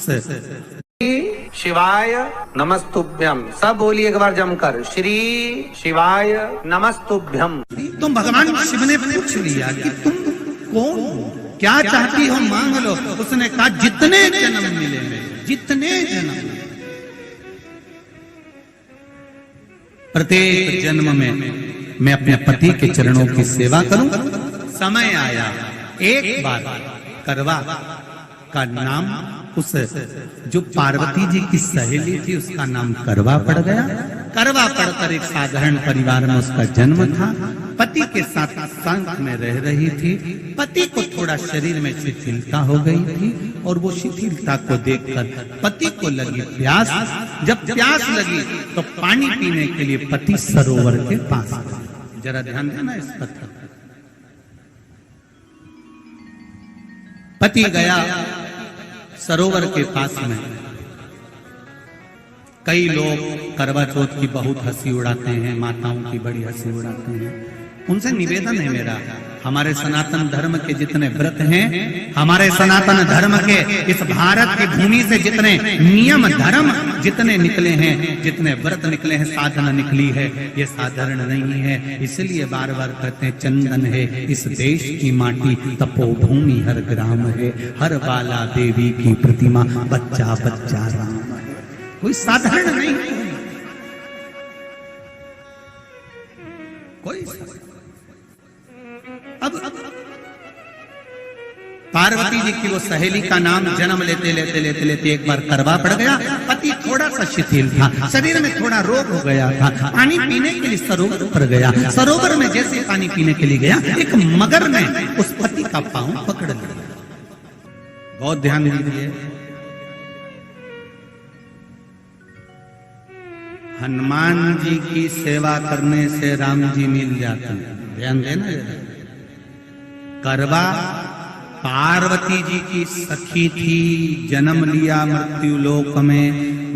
उस शिवाय नमस्तुभ्यम, सब बोलिए एक बार जमकर, श्री शिवाय नमस्तुभ्यम। तो भगवान शिव ने पूछ लिया कि तुम कौन हो, क्या चाहती हो मांग लो। उसने कहा जितने जन्म मिले, जितने जन्म, प्रत्येक जन्म में मैं अपने पति के चरणों की सेवा करूं। समय आया, एक बार करवा का नाम, उस जो पार्वती जी की सहेली थी उसका नाम करवा पड़ गया। करवा पड़कर एक साधारण परिवार में उसका जन्म था। पति के साथ संग में रह रही थी। पति को थोड़ा शरीर में शिथिलता हो गई थी और वो शिथिलता को देखकर पति को लगी प्यास। जब प्यास लगी तो पानी पीने के लिए पति सरोवर के पास गया। जरा ध्यान देना इस कथा। पति गया सरोवर के पास में। कई लोग करवा चौथ की बहुत हंसी उड़ाते हैं, माताओं की बड़ी हंसी उड़ाते हैं। उनसे निवेदन है मेरा, हमारे सनातन धर्म के जितने व्रत हैं, हमारे सनातन धर्म के इस भारत की भूमि से जितने नियम धर्म जितने निकले हैं, जितने व्रत निकले हैं, साधना निकली है, ये साधारण नहीं है। इसलिए बार बार कहते हैं चंदन है इस देश की माटी, तपोभूमि हर ग्राम है, हर बाला देवी की प्रतिमा, बच्चा बच्चा राम है। कोई साधारण नहीं, कोई अब पार्वती जी की वो सहेली का नाम जन्म लेते लेते लेते लेते एक बार करवा पड़ गया। पति थोड़ा सा शिथिल था, शरीर में थोड़ा रोग हो गया था। पानी पीने के लिए सरोवर पर गया। सरोवर में जैसे पानी पीने के लिए गया, एक मगर ने उस पति का पांव पकड़ लिया। बहुत ध्यान दीजिए, हनुमान जी की सेवा करने से राम जी मिल जाते हैं। ध्यान देना। करवा पार्वती जी की सखी थी, जन्म लिया मृत्यु लोक में,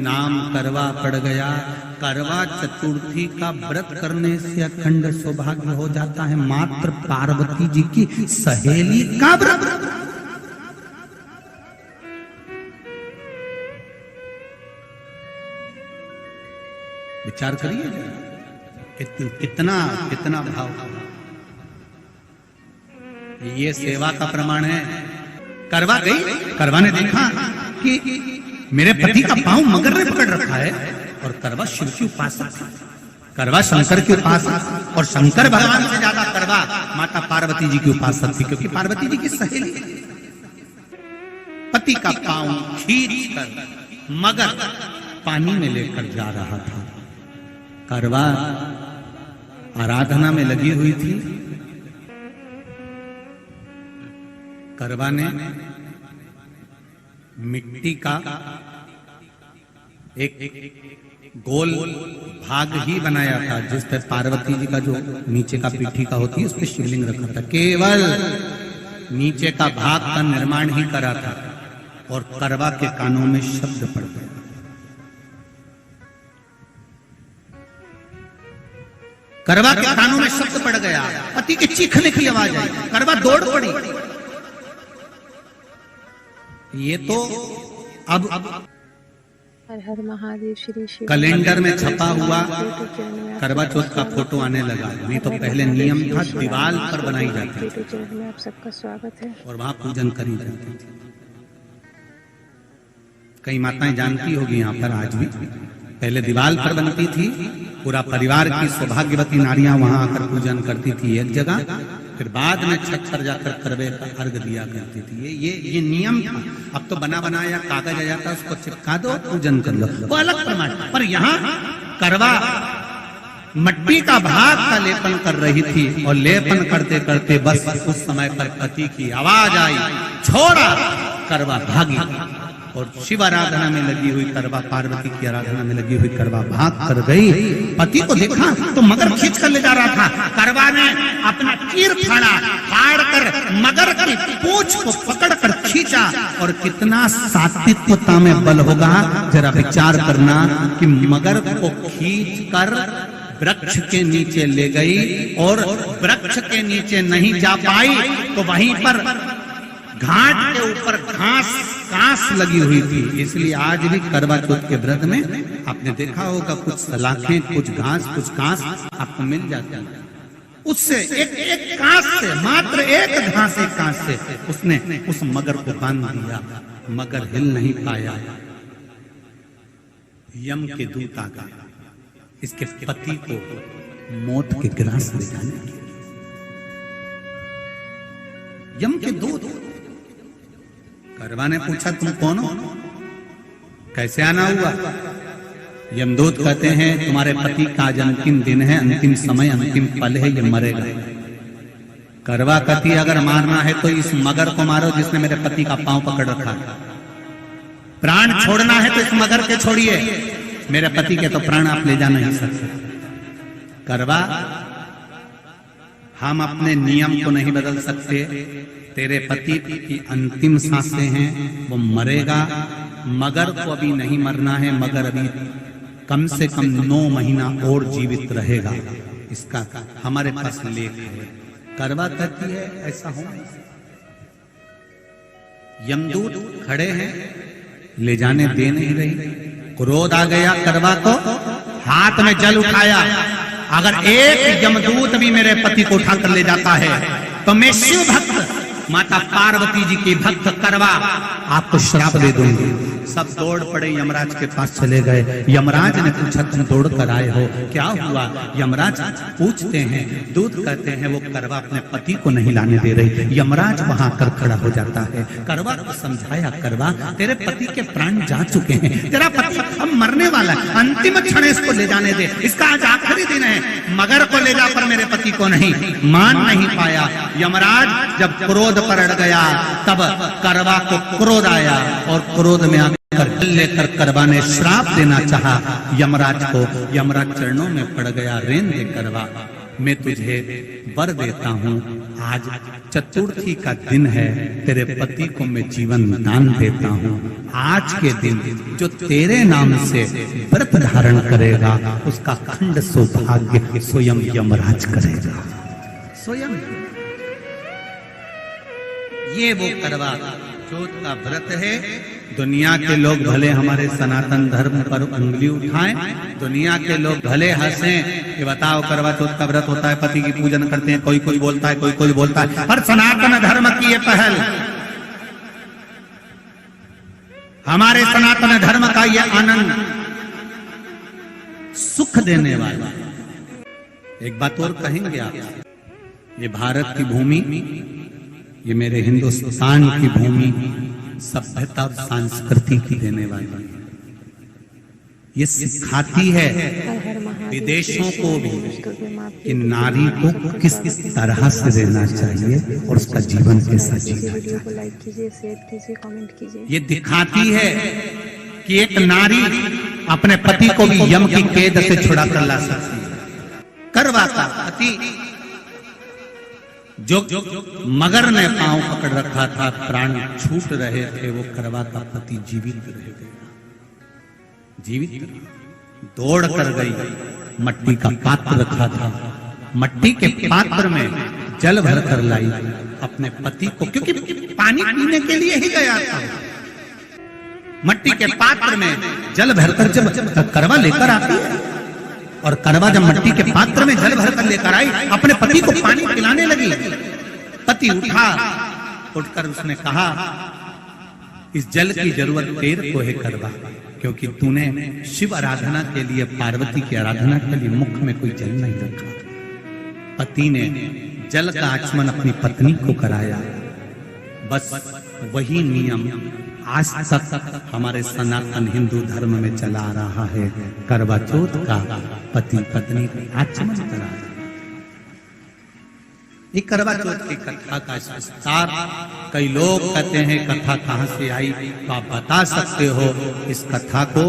नाम करवा पड़ गया। करवा चतुर्थी का व्रत करने से अखंड सौभाग्य हो जाता है। मात्र पार्वती जी की सहेली का व्रत। विचार करिए कितना कितना भाव। ये सेवा का प्रमाण है। करवा गई, करवा ने देखा कि मेरे पति का पांव मगर ने पकड़ रखा है, और करवा शिव की उपासक, करवा शंकर की उपासक, और शंकर भगवान से ज्यादा करवा माता पार्वती जी की उपासक थी, क्योंकि पार्वती जी की सहेली। पति का पांव खींच कर मगर पानी में लेकर जा रहा था। करवा आराधना में लगी हुई थी। करवा ने मिट्टी का एक गोल भाग ही बनाया था, जिस पर पार्वती जी का जो नीचे का पीठी का होती है उस पर शिवलिंग रखा था। केवल नीचे का भाग का निर्माण ही करा था, और करवा के कानों में शब्द पड़ गया। करवा के कानों में शब्द पड़ गया, पति के चीखने की आवाज आई। करवा दौड़ पड़ी। ये तो अब हर हर महादेव श्री शिव कैलेंडर में छपा हुआ करवा चौथ का फोटो आने लगा। नहीं तो पहले नियम था, दीवार पर बनाई जाती थी, आप सबका स्वागत है, और वहां पूजन करी जाती थी। कई माताएं जानती होगी यहाँ पर आज भी, पहले दीवार पर बनती थी, पूरा परिवार की सौभाग्यवती नारियां वहां आकर पूजन करती थी एक जगह, फिर बाद में छत पर जाकर करवे का अर्घ दिया करती थी। ये नियम था। अब तो बना बनाया कागज आ जाता, उसको चिपका दो, पूजन कर लो, वो अलग प्रमाण। पर यहाँ करवा मट्टी का भाग का लेपन कर रही थी, और लेपन करते करते बस उस समय पर पति की आवाज आई, छोड़ा। करवा भागी, और शिव आराधना में लगी हुई करवा, पार्वती की आराधना में लगी हुई करवा भाग कर गई। पति को देखा तो मगर खींच कर ले जा रहा था। करवा ने अपना चीर फाड़ कर मगर की पूंछ को पकड़कर खींचा, और कितना सात्विकता में बल होगा, जरा विचार करना कि मगर को खींच कर वृक्ष के नीचे ले गई, और वृक्ष के नीचे नहीं जा पाई तो वहीं पर घाट के ऊपर घास कांस लगी हुई थी। इसलिए आज भी करवा चौथ के व्रत में आपने देखा होगा कुछ सलाखें, कुछ घास, कुछ कांस आपको मिल जाते हैं। उससे एक कांस से, मात्र एक घास, एक कांस से उसने उस मगर को बांध दिया। मगर हिल नहीं पाया। यम के दूत आ गए इसके पति को मौत के ग्रास ले जाने के लिए। यम के दूत। करवा ने पूछा तुम कौन हो, कैसे आना हुआ? यमदूत कहते हैं तुम्हारे पति का आज अंतिम दिन है, अंतिम समय, अंतिम पल है, ये मरेगा। करवा कहती अगर मारना है तो इस मगर को मारो जिसने मेरे पति का पांव पकड़ रखा है। प्राण छोड़ना है तो इस मगर के छोड़िए, मेरे पति के तो प्राण आप ले जा नहीं सकते। करवा हम अपने नियम को नहीं बदल सकते। तेरे पति की अंतिम सांसें हैं, वो मरेगा। मगर को अभी नहीं मरना है, मगर अभी कम से कम 9 महीना और जीवित रहेगा। इसका हमारे पास लेख है। करवा कहती है ऐसा हो। यमदूत खड़े हैं, ले जाने दे नहीं रही। क्रोध आ गया करवा को, हाथ में जल उठाया। अगर एक यमदूत भी मेरे पति को उठाकर ले जाता है तो मैं शिव भक्त माता पार्वती जी की भक्त करवा आपको श्राप दे दूंगी। सब दौड़ पड़े, यमराज के पास चले गए। यमराज ने पूछा तुम दौड़ कर आए हो, क्या हुआ? यमराज पूछते हैं, दूत कहते हैं वो करवा अपने पति को नहीं लाने दे रही। यमराज वहां कर खड़ा हो जाता है। करवा को समझाया, करवा तेरे पति के प्राण जा चुके हैं, तेरा पति अब मरने वाला है, अंतिम क्षण इसको ले जाने दे, इसका आज आखिरी दिन है। मगर को ले जा पर मेरे पति को नहीं। मान नहीं पाया। यमराज जब क्रोध पर अड़ गया तब करवा को क्रोध आया और क्रोध में आकर लेकर करवा ने श्राप देना चाहा यमराज को। यमराज चरणों में पड़ गया, रेन दे करवा, मैं तुझे वर देता हूँ। आज चतुर्थी का दिन है, तेरे पति को मैं जीवन दान देता हूँ। आज के दिन जो तेरे नाम से व्रत धारण करेगा उसका खंड सौभाग्य स्वयं यमराज करेगा। स्वयं ये वो करवा चौथ का व्रत है। दुनिया के लोग भले हमारे सनातन धर्म पर उंगली उठाएं, दुनिया के लोग भले हंसें कि बताओ करवा चौथ का व्रत होता है, पति की पूजन करते हैं, कोई कोई बोलता है, कोई कोई बोलता है, पर सनातन धर्म की ये पहल, हमारे सनातन धर्म का ये आनंद सुख देने वाला। एक बात और कहेंगे आप, ये भारत की भूमि, ये मेरे हिंदुस्तान की भूमि सभ्यता और संस्कृति की देने वाली, ये सिखाती है विदेशों को भी कि नारी को किस तरह से रहना चाहिए और उसका जीवन कैसा जीना चाहिए। ये दिखाती है कि एक नारी अपने पति को भी यम की कैद से छुड़ा कर ला सकती है। करवा का पति जो मगर ने पांव पकड़ रखा था, प्राण छूट रहे थे, वो करवा का पति जीवित रह गया। जीवित दौड़ कर गई, मट्टी का पात्र रखा था, मट्टी के पात्र में जल भर कर लाई अपने पति को, क्योंकि पानी पीने के लिए ही गया था। मट्टी के पात्र में जल भरकर जब करवा लेकर आती है और करवा जब मट्टी के पात्र में जल भरकर लेकर आई, अपने पति को पानी पिलाने लगी। पति उठा, उठकर उसने कहा इस जल की जरूरत तेरे को है करवा, क्योंकि तूने शिव आराधना के लिए, पार्वती की आराधना के लिए मुख में कोई जल नहीं रखा। पति ने जल का आचमन अपनी पत्नी को कराया। बस वही नियम आज तक हमारे सनातन हिंदू धर्म में चला आ रहा है। करवा चौथ का पति पत्नी आचमन कराया। ये करवा चौथ की कथा का विस्तार, कई लोग कहते हैं कथा कहाँ से आई, तो आप बता सकते हो इस कथा को,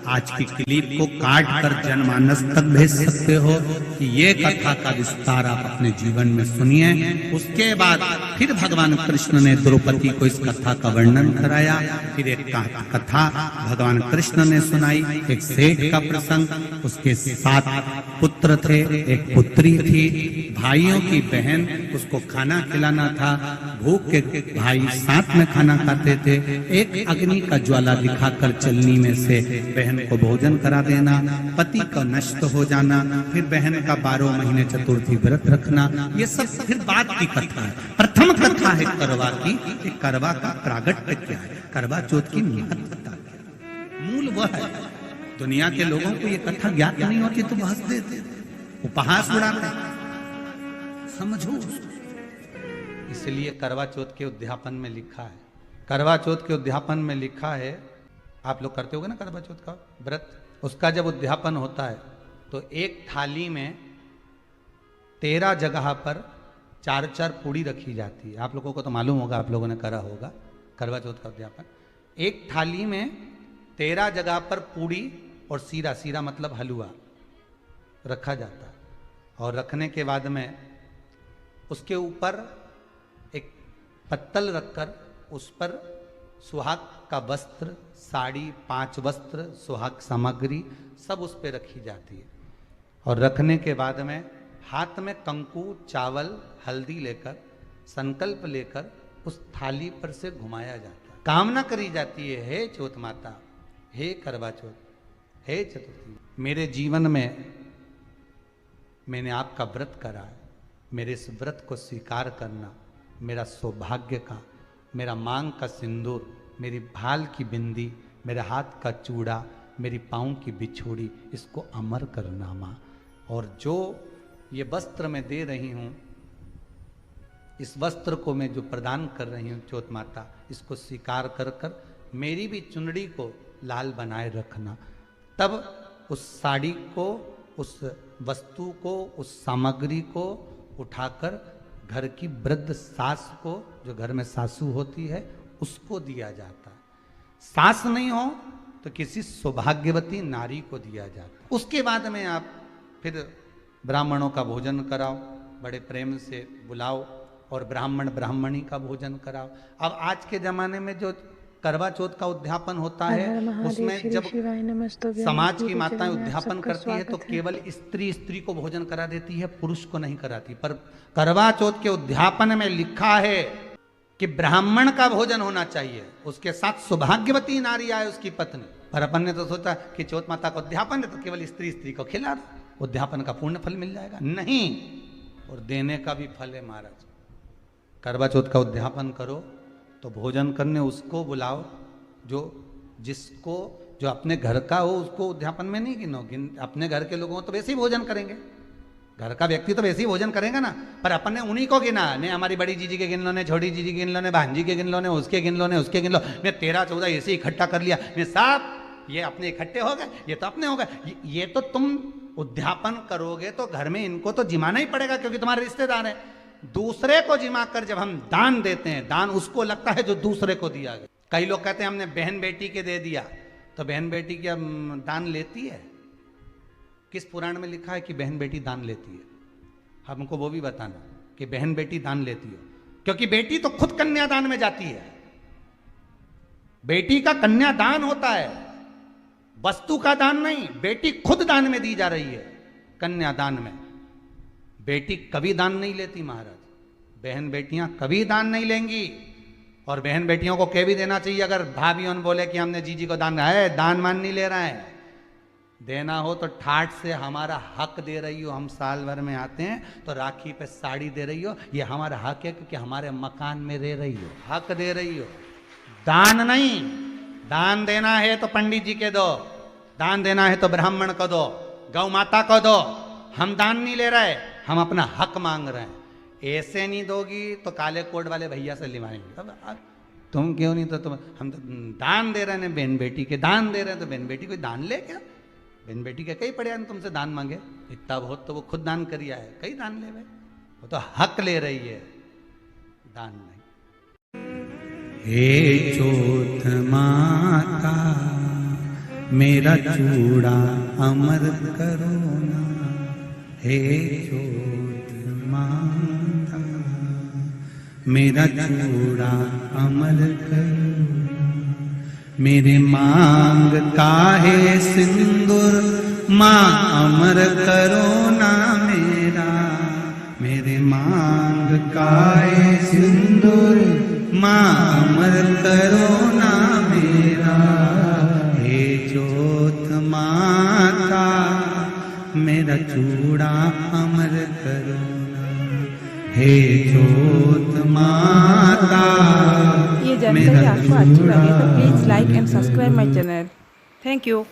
आज की क्लिप को काट कर जनमानस तक भेज सकते हो कि ये कथा का विस्तार आप अपने जीवन में सुनिए। उसके बाद फिर भगवान कृष्ण ने द्रौपदी को इस कथा का वर्णन कराया। फिर एक कथा भगवान कृष्ण ने सुनाई, एक सेठ का प्रसंग, उसके 7 पुत्र थे, एक पुत्री थी। भाइयों की बहन उसको खाना खिलाना था, भूख के भाई साथ में खाना खाते थे, एक अग्नि का ज्वाला दिखाकर चलनी में से बहन को भोजन करा देना, पति का नष्ट हो जाना, फिर बहन का 12 महीने चतुर्थी व्रत रखना, ये सब फिर बाद की कथा है। प्रथम कथा है करवा की, कि करवा का प्रागट्य क्या है, करवा चौथ की महत्वता, मूल वह है। दुनिया के लोगों को ये कथा ज्ञात नहीं होती तो हंस देते, उपहास उड़ाते, समझो। इसलिए करवा चौथ के उद्यापन में लिखा है, करवा चौथ के उद्यापन में लिखा है, आप लोग करते होगे ना करवा चौथ का व्रत, उसका जब उद्यापन होता है तो एक थाली में 13 जगह पर 4-4 पूड़ी रखी जाती है। आप लोगों को तो मालूम होगा, आप लोगों ने करा होगा करवा चौथ का उद्यापन। एक थाली में 13 जगह पर पूड़ी और सीरा, सीरा मतलब हलवा रखा जाता है, और रखने के बाद में उसके ऊपर एक पत्तल रखकर उस पर सुहाग का वस्त्र, साड़ी, 5 वस्त्र, सुहाग सामग्री सब उस पर रखी जाती है। और रखने के बाद में हाथ में कंकु, चावल, हल्दी लेकर, संकल्प लेकर उस थाली पर से घुमाया जाता है। कामना करी जाती है, हे चौथ माता, हे करवा चौथ, हे चतुर्थी, मेरे जीवन में मैंने आपका व्रत करा है, मेरे इस व्रत को स्वीकार करना, मेरा सौभाग्य का, मेरा मांग का सिंदूर, मेरी भाल की बिंदी, मेरे हाथ का चूड़ा, मेरी पाँव की बिछोड़ी, इसको अमर करना माँ। और जो ये वस्त्र मैं दे रही हूँ, इस वस्त्र को मैं जो प्रदान कर रही हूँ चौथ माता, इसको स्वीकार कर कर मेरी भी चुनड़ी को लाल बनाए रखना। तब उस साड़ी को, उस वस्तु को, उस सामग्री को उठाकर घर की वृद्ध सास को, जो घर में सासू होती है, उसको दिया जाता है। सास नहीं हो तो किसी सौभाग्यवती नारी को दिया जाता है। उसके बाद में आप फिर ब्राह्मणों का भोजन कराओ, बड़े प्रेम से बुलाओ और ब्राह्मण ब्राह्मणी का भोजन कराओ। अब आज के जमाने में जो करवा चौथ का उद्यापन होता है, उसमें जब समाज की माताएं उद्यापन करती है तो केवल स्त्री स्त्री को भोजन करा देती है, पुरुष को नहीं कराती। पर करवा चौथ के उद्यापन में लिखा है कि ब्राह्मण का भोजन होना चाहिए, उसके साथ सौभाग्यवती नारी आए, उसकी पत्नी। पर अपन ने तो सोचा कि चौथ माता का उद्यापन है तो केवल स्त्री स्त्री को खिला दो, उद्यापन का पूर्ण फल मिल जाएगा। नहीं, और देने का भी फल है महाराज। करवा चौथ का उद्यापन करो तो भोजन करने उसको बुलाओ जो अपने घर का हो, उसको उद्यापन में नहीं गिनो। अपने घर के लोगों तो वैसे ही भोजन करेंगे, घर का व्यक्ति तो वैसे ही भोजन करेगा ना। पर अपन ने उन्हीं को गिना, ने हमारी बड़ी जीजी के गिन लो, ने छोटी जीजी के गिन लो, ने भांजी के गिन लो, ने उसके गिन लो, ने उसके गिन लो, ने 13-14 ऐसे इकट्ठा कर लिया, ने साहब ये अपने इकट्ठे हो गए, ये तो अपने हो गए। ये तो तुम उद्यापन करोगे तो घर में इनको तो जिमाना ही पड़ेगा, क्योंकि तुम्हारे रिश्तेदार हैं। दूसरे को जिमा कर जब हम दान देते हैं, दान उसको लगता है जो दूसरे को दिया गया। कई लोग कहते हैं हमने बहन बेटी के दे दिया, तो बहन बेटी क्या दान लेती है? किस पुराण में लिखा है कि बहन बेटी दान लेती है? हमको वो भी बताना कि बहन बेटी दान लेती है, क्योंकि बेटी तो खुद कन्यादान में जाती है। बेटी का कन्यादान होता है, वस्तु का दान नहीं। बेटी खुद दान में दी जा रही है, कन्यादान में। बेटी कभी दान नहीं लेती महाराज, बहन बेटियां कभी दान नहीं लेंगी। और बहन बेटियों को कह भी देना चाहिए, अगर भाभियों बोले कि हमने जीजी को दान है, दान मान नहीं ले रहा है, देना हो तो ठाठ से हमारा हक दे रही हो। हम साल भर में आते हैं तो राखी पे साड़ी दे रही हो, ये हमारा हक है क्योंकि हमारे मकान में रह रही हो, हक दे रही हो, दान नहीं। दान देना है तो पंडित जी के दो, दान देना है तो ब्राह्मण को दो, गौ माता को दो। हम दान नहीं ले रहे, हम अपना हक मांग रहे हैं। ऐसे नहीं दोगी तो काले कोट वाले भैया से लिवाएंगे। अब तुम क्यों नहीं, तो तुम, हम तो दान दे रहे हैं, बहन बेटी के दान दे रहे हैं, तो बहन बेटी कोई दान ले क्या? बहन बेटी के कई पड़े हैं तुमसे दान मांगे, इतना बहुत तो वो खुद दान करिया है, कई दान ले भाई, वो तो हक ले रही है, दान नहीं। हे चौथ माता मेरा चूड़ा अमर करो ना, हे चौथ माता मेरा चूड़ा अमर करो, मेरे मांग का है सिंदूर माँ अमर करो ना मेरा, मेरे मांग काए सिंदूर माँ अमर करो ना मेरा, हे जोत माता मेरा चूड़ा अमर करो ना, हे जोत माता। ये जानकारी आपको अच्छी लगे तो please like and subscribe my channel. Thank you.